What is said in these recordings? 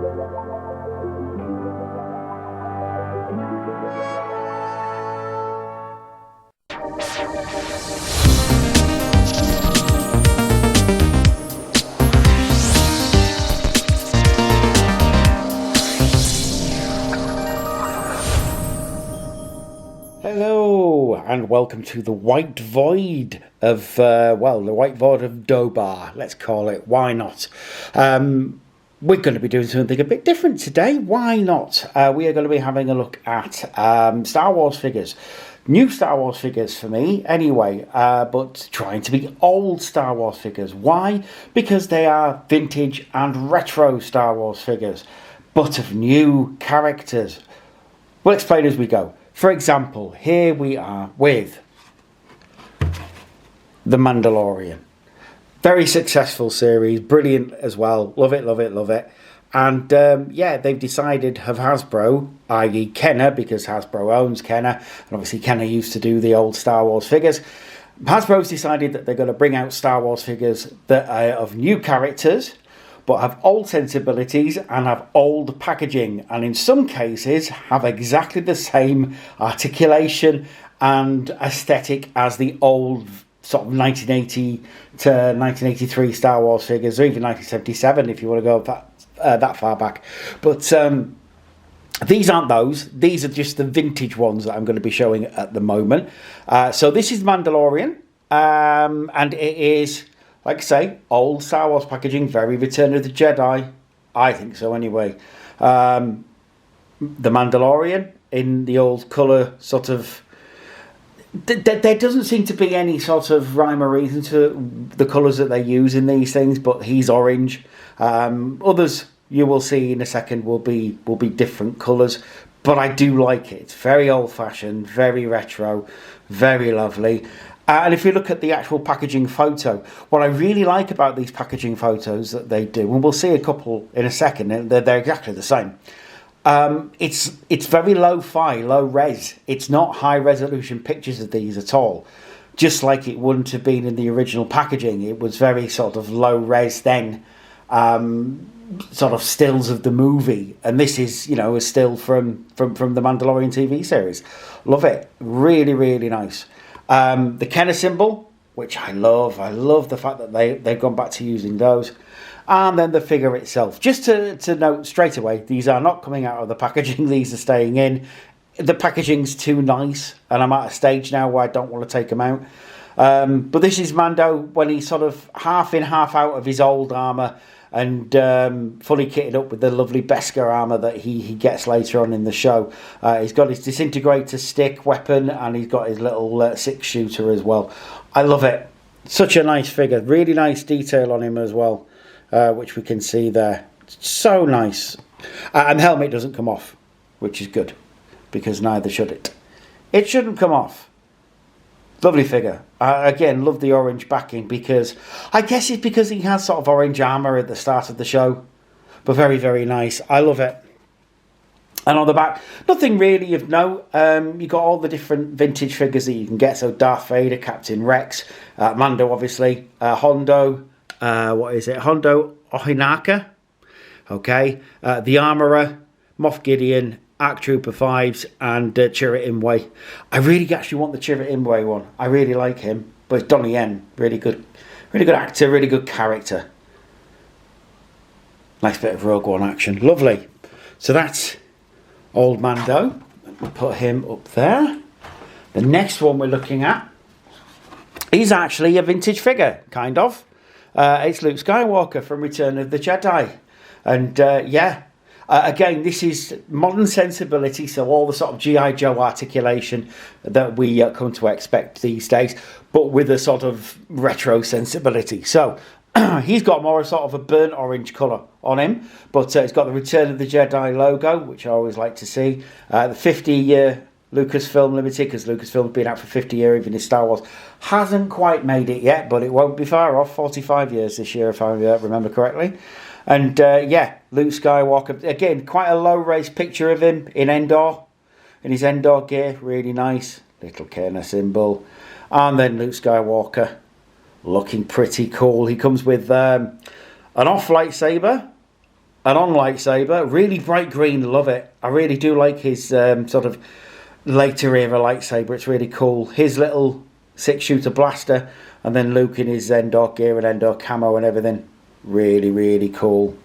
Hello and welcome to the White Void of, the White Void of Dobar, let's call it. Why not? We're going to be doing something a bit different today. Why not? We are going to be having a look at Star Wars figures. New Star Wars figures for me, anyway, but trying to be old Star Wars figures. Why? Because they are vintage and retro Star Wars figures, but of new characters. We'll explain as we go. For example, here we are with The Mandalorian. Very successful series, brilliant as well. Love it, love it, love it. And they've decided of Hasbro, i.e. Kenner, because Hasbro owns Kenner, and obviously Kenner used to do the old Star Wars figures. Hasbro's decided that they're going to bring out Star Wars figures that are of new characters, but have old sensibilities and have old packaging, and in some cases have exactly the same articulation and aesthetic as the old sort of 1980 to 1983 Star Wars figures, or even 1977 if you want to go that far back. But these aren't those. These are just the vintage ones that I'm going to be showing at the moment. So this is Mandalorian, and it is, like I say, old Star Wars packaging, very Return of the Jedi. I think so anyway. The Mandalorian in the old colour sort of... There doesn't seem to be any sort of rhyme or reason to the colours that they use in these things, but he's orange. Others, you will see in a second, will be different colours. But I do like it. It's very old-fashioned, very retro, very lovely. And if you look at the actual packaging photo, what I really like about these packaging photos that they do, and we'll see a couple in a second, and they're exactly the same. It's very low-fi, low-res. It's not high-resolution pictures of these at all. Just like it wouldn't have been in the original packaging. It was very sort of low-res then, sort of stills of the movie. And this is, a still from the Mandalorian TV series. Love it. Really, really nice. The Kenner symbol, which I love the fact that they've gone back to using those, and then the figure itself. Just to note straight away, these are not coming out of the packaging, these are staying in. The packaging's too nice, and I'm at a stage now where I don't want to take them out. But this is Mando when he's sort of half in, half out of his old armour, and fully kitted up with the lovely Beskar armour that he gets later on in the show. He's got his disintegrator stick weapon, and he's got his little six-shooter as well. I love it. Such a nice figure. Really nice detail on him as well, which we can see there. So nice. And the helmet doesn't come off, which is good, because neither should it. It shouldn't come off. Lovely figure. Again, love the orange backing, because I guess it's because he has sort of orange armour at the start of the show. But very, very nice. I love it. And on the back, nothing really of note. You got all the different vintage figures that you can get. So Darth Vader, Captain Rex, Mando obviously, Hondo, Hondo Ohinaka. Okay. The Armourer, Moff Gideon, Arc Trooper 5s, and Chirrut Imwe. I really actually want the Chirrut Imwe one. I really like him. But it's Donnie Yen. Really good actor, really good character. Nice bit of Rogue One action. Lovely. So that's old Mando. We'll put him up there. The next one we're looking at is actually a vintage figure, kind of. It's Luke Skywalker from Return of the Jedi. And again, this is modern sensibility, so all the sort of G.I. Joe articulation that we come to expect these days, but with a sort of retro sensibility. So he's got more sort of a burnt orange colour on him, but it's got the Return of the Jedi logo, which I always like to see. The 50-year Lucasfilm Limited, because Lucasfilm's been out for 50 years, even in Star Wars. Hasn't quite made it yet, but it won't be far off. 45 years this year, if I remember correctly. And Luke Skywalker, again, quite a low-res picture of him in Endor, in his Endor gear, really nice. Little Kenner symbol. And then Luke Skywalker, looking pretty cool. He comes with an off lightsaber, an on lightsaber, really bright green, love it. I really do like his sort of later era lightsaber, it's really cool. His little 6-shooter blaster, and then Luke in his Endor gear and Endor camo and everything. Really, really cool.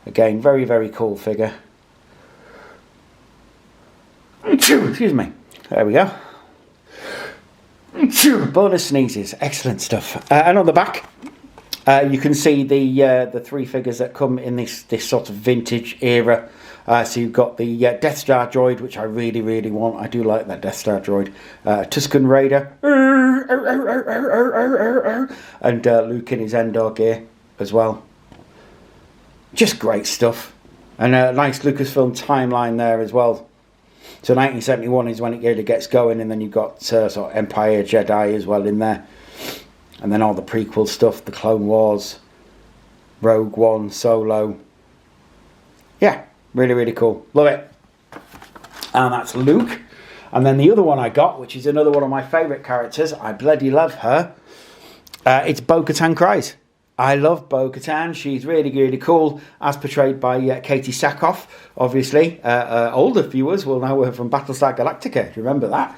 Again, very, very cool figure. Excuse me. There we go. Bonus sneezes. Excellent stuff. And on the back, you can see the 3 figures that come in this sort of vintage era. So you've got the Death Star droid, which I really, really want. I do like that Death Star droid. Tusken Raider. And Luke in his Endor gear as well. Just great stuff. And a nice Lucasfilm timeline there as well. So 1971 is when it really gets going, and then you've got sort of Empire, Jedi as well in there. And then all the prequel stuff, the Clone Wars, Rogue One, Solo. Yeah, really, really cool. Love it. And that's Luke. And then the other one I got, which is another one of my favourite characters, I bloody love her. It's Bo-Katan Kryze. I love Bo-Katan. She's really, really cool, as portrayed by Katie Sackhoff, obviously. Older viewers will know her from Battlestar Galactica. Do you remember that?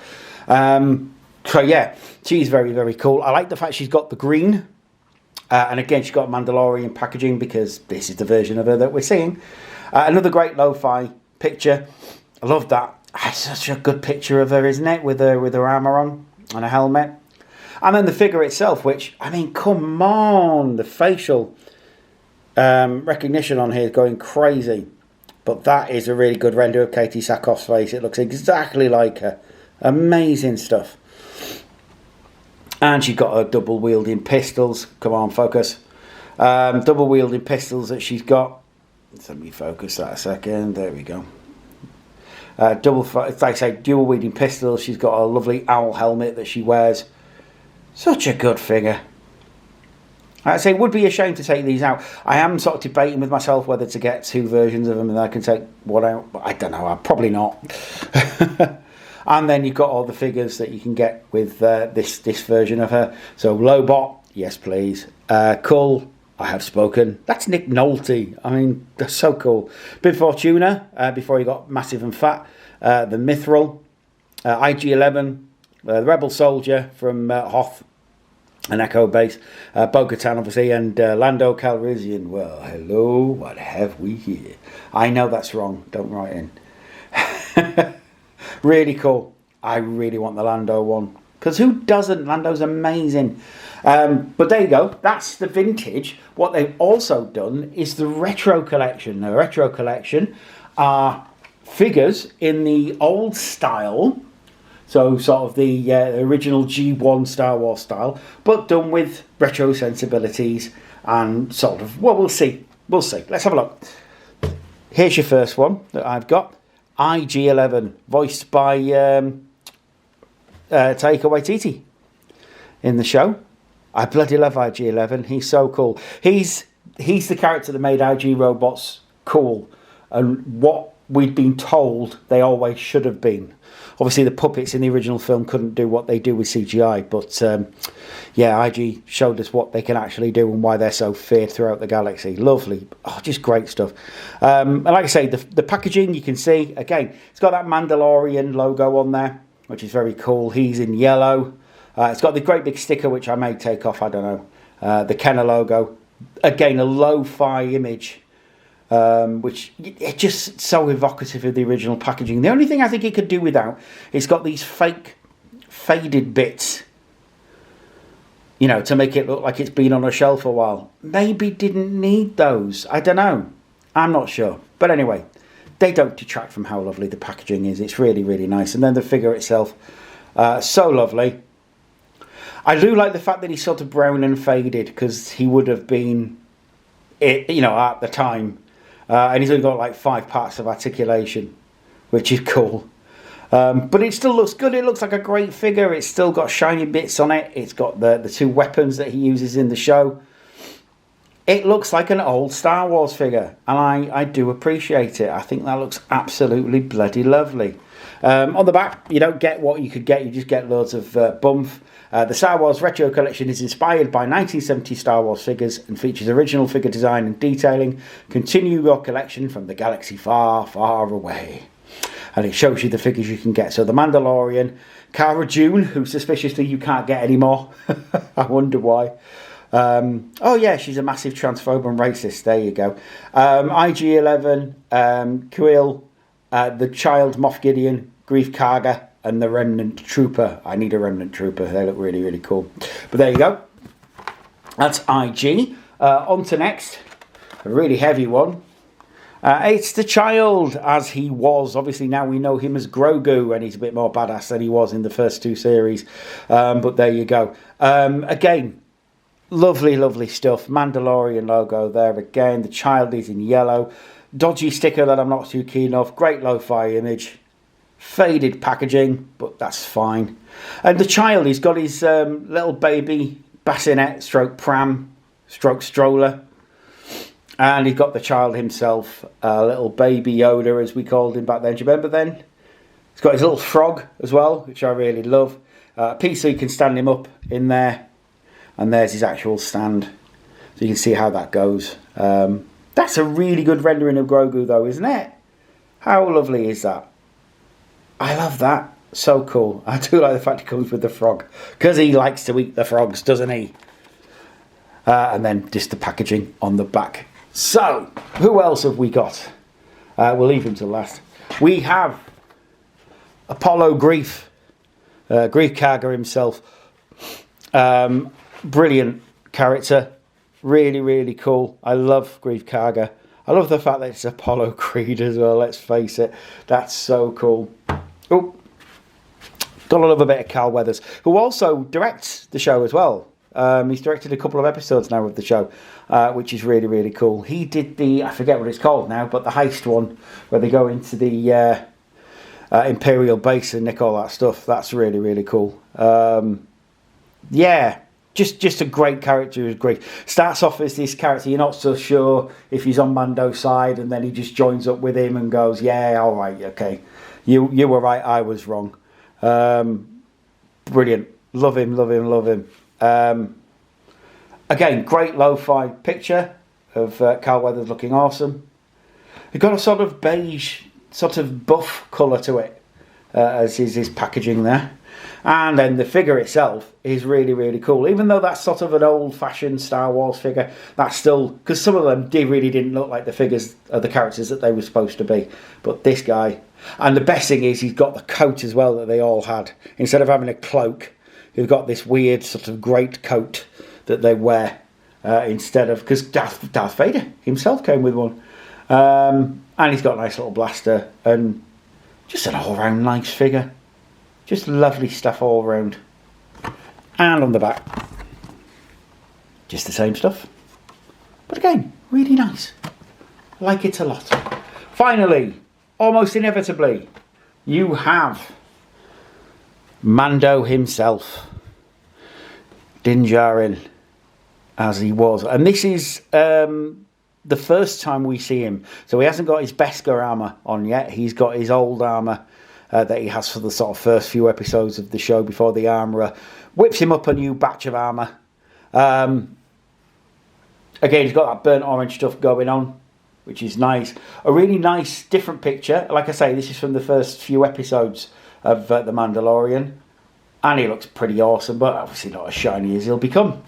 So, yeah, she's very, very cool. I like the fact she's got the green. And again, she's got Mandalorian packaging because this is the version of her that we're seeing. Another great lo-fi picture. I love that. It's such a good picture of her, isn't it? With her armour on and a helmet. And then the figure itself, which, I mean, come on. The facial recognition on here is going crazy. But that is a really good render of Katie Sackhoff's face. It looks exactly like her. Amazing stuff. And she's got her double-wielding pistols. Come on, focus. Double-wielding pistols that she's got. Let me focus that a second. There we go. Like I say, dual-wielding pistols. She's got a lovely owl helmet that she wears. Such a good figure. I'd say it would be a shame to take these out. I am sort of debating with myself whether to get 2 versions of them and I can take one out. But I don't know. I'll probably not. And then you've got all the figures that you can get with this version of her. So Lobot, yes please. Cull, I have spoken. That's Nick Nolte. I mean, that's so cool. Bib Fortuna, before he got massive and fat. The Mithril. IG-11. The Rebel Soldier from Hoth and Echo Base. Bo-Katan, obviously, and Lando Calrissian. Well, hello, what have we here? I know that's wrong. Don't write in. Really cool. I really want the Lando one. Because who doesn't? Lando's amazing. But there you go. That's the vintage. What they've also done is the retro collection. The retro collection are figures in the old style. So sort of the original G1 Star Wars style, but done with retro sensibilities and sort of, well, we'll see. We'll see. Let's have a look. Here's your first one that I've got. IG-11, voiced by Taika Waititi in the show. I bloody love IG-11. He's so cool. He's the character that made IG robots cool and what we'd been told they always should have been. Obviously, the puppets in the original film couldn't do what they do with CGI, but yeah, IG showed us what they can actually do and why they're so feared throughout the galaxy. Lovely. Oh, just great stuff. And like I say, the packaging, you can see, again, it's got that Mandalorian logo on there, which is very cool. He's in yellow. It's got the great big sticker, which I may take off, I don't know. The Kenner logo. Again, a lo-fi image. Which it's just so evocative of the original packaging. The only thing I think it could do without, it's got these fake faded bits, you know, to make it look like it's been on a shelf a while. Maybe didn't need those. I don't know. I'm not sure. But anyway, they don't detract from how lovely the packaging is. It's really, really nice. And then the figure itself, so lovely. I do like the fact that he's sort of brown and faded because he would have been, you know, at the time. And he's only got like 5 parts of articulation, which is cool. But it still looks good. It looks like a great figure. It's still got shiny bits on it. It's got the 2 weapons that he uses in the show. It looks like an old Star Wars figure. And I do appreciate it. I think that looks absolutely bloody lovely. On the back, you don't get what you could get. You just get loads of bump. The Star Wars Retro Collection is inspired by 1970 Star Wars figures and features original figure design and detailing. Continue your collection from the galaxy far, far away. And it shows you the figures you can get. So the Mandalorian, Cara Dune, who suspiciously you can't get anymore. I wonder why. Oh yeah, she's a massive transphobe and racist. There you go. IG-11, Quill, the Child Moff Gideon, Grief Karga, and the Remnant Trooper. I need a Remnant Trooper. They look really, really cool. But there you go. That's IG. On to next. A really heavy one. It's the Child as he was. Obviously now we know him as Grogu, and he's a bit more badass than he was in the first 2 series. But there you go. Again, lovely, lovely stuff. Mandalorian logo there again. The Child is in yellow. Dodgy sticker that I'm not too keen of. Great lo-fi image. Faded packaging, but that's fine. And the Child, he's got his little baby bassinet stroke pram stroke stroller. And he's got the Child himself, little baby Yoda as we called him back then. Do you remember then? He's got his little frog as well, which I really love. Piece so you can stand him up in there. And there's his actual stand. So you can see how that goes. That's a really good rendering of Grogu though, isn't it? How lovely is that? I love that. So cool. I do like the fact it comes with the frog. Because he likes to eat the frogs, doesn't he? And then just the packaging on the back. So, who else have we got? We'll leave him to last. We have Apollo Grief. Grief Karga himself. Brilliant character. Really, really cool. I love Grief Karga. I love the fact that it's Apollo Creed as well, let's face it. That's so cool. Oh, gotta love a bit of Carl Weathers, who also directs the show as well. He's directed a couple of episodes now of the show, which is really, really cool. He did the, I forget what it's called now, but the heist one, where they go into the Imperial base and nick all that stuff. That's really, really cool. Yeah, just a great character. Who's great. Starts off as this character, you're not so sure if he's on Mando's side, and then he just joins up with him and goes, yeah, all right, okay. You were right, I was wrong. Brilliant. Love him, love him, love him. Again, great lo-fi picture of Carl Weathers looking awesome. It got a sort of beige, sort of buff colour to it, as is his packaging there. And then the figure itself is really, really cool. Even though that's sort of an old-fashioned Star Wars figure, that's still... Because some of them really didn't look like the figures of the characters that they were supposed to be. But this guy... And the best thing is he's got the coat as well that they all had. Instead of having a cloak, you've got this weird sort of great coat that they wear instead of... Because Darth Vader himself came with one. And he's got a nice little blaster. And just an all-round nice figure. Just lovely stuff all around. And on the back, just the same stuff. But again, really nice. I like it a lot. Finally, almost inevitably, you have Mando himself. Din Djarin, as he was. And this is the first time we see him. So he hasn't got his Beskar armour on yet. He's got his old armour that he has for the sort of first few episodes of the show before the armourer whips him up a new batch of armour. Again, he's got that burnt orange stuff going on, which is nice. A really nice, different picture. Like I say, this is from the first few episodes of The Mandalorian. And he looks pretty awesome, but obviously not as shiny as he'll become.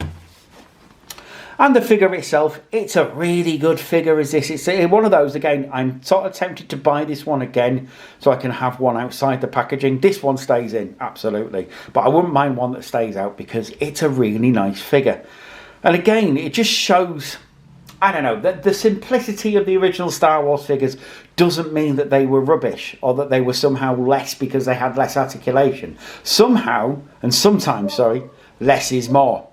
And the figure itself, it's a really good figure as this. It's one of those, again, I'm sort of tempted to buy this one again so I can have one outside the packaging. This one stays in, absolutely. But I wouldn't mind one that stays out because it's a really nice figure. And again, it just shows, I don't know, that the simplicity of the original Star Wars figures doesn't mean that they were rubbish or that they were somehow less because they had less articulation. Somehow, and sometimes, sorry, less is more.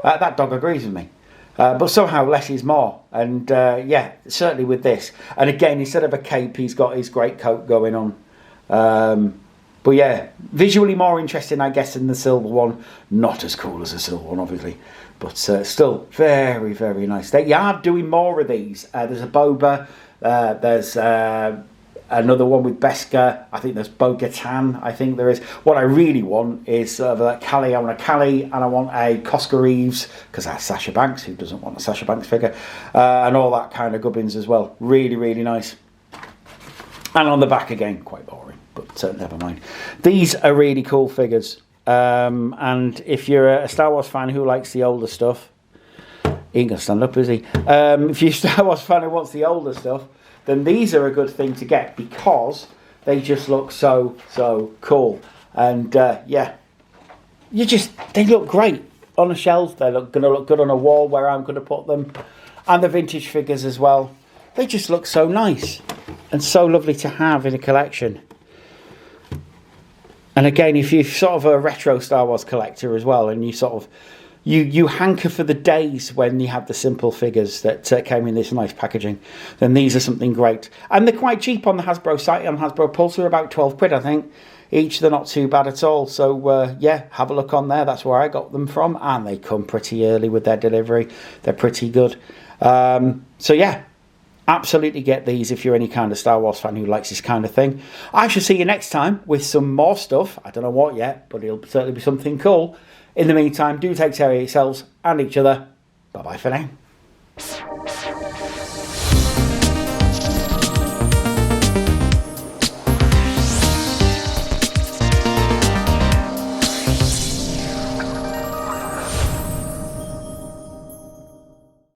That dog agrees with me. But somehow less is more. And yeah, certainly with this. And again, instead of a cape, he's got his great coat going on. But yeah, visually more interesting, I guess, than the silver one. Not as cool as the silver one, obviously. But still very, very nice. They are doing more of these. There's a Boba. There's another one with Beskar. I think there's Bo-Katan. I think there is. What I really want is that Callie. I want a Callie and I want a Cosca Reeves, because that's Sasha Banks. Who doesn't want a Sasha Banks figure? And all that kind of gubbins as well. Really, really nice. And on the back again, quite boring, but never mind. These are really cool figures. And if you're a Star Wars fan who likes the older stuff, he ain't gonna stand up, is he? If you're a Star Wars fan who wants the older stuff, then these are a good thing to get, because they just look so cool. And yeah, they look great on a shelf. They're gonna look good on a wall where I'm gonna put them. And the vintage figures as well. They just look so nice and so lovely to have in a collection. And again, if you're sort of a retro Star Wars collector as well, and you sort of you hanker for the days when you have the simple figures that came in this nice packaging, then these are something great. And they're quite cheap on the Hasbro site, on Hasbro Pulse. They're about 12 quid, I think, each. They're not too bad at all. So yeah, have a look on there. That's where I got them from, and they come pretty early with their delivery. They're pretty good. So yeah, absolutely get these if you're any kind of Star Wars fan who likes this kind of thing. I shall see you next time with some more stuff. I don't know what yet, but it'll certainly be something cool. In the meantime, do take care of yourselves and each other. Bye bye for now.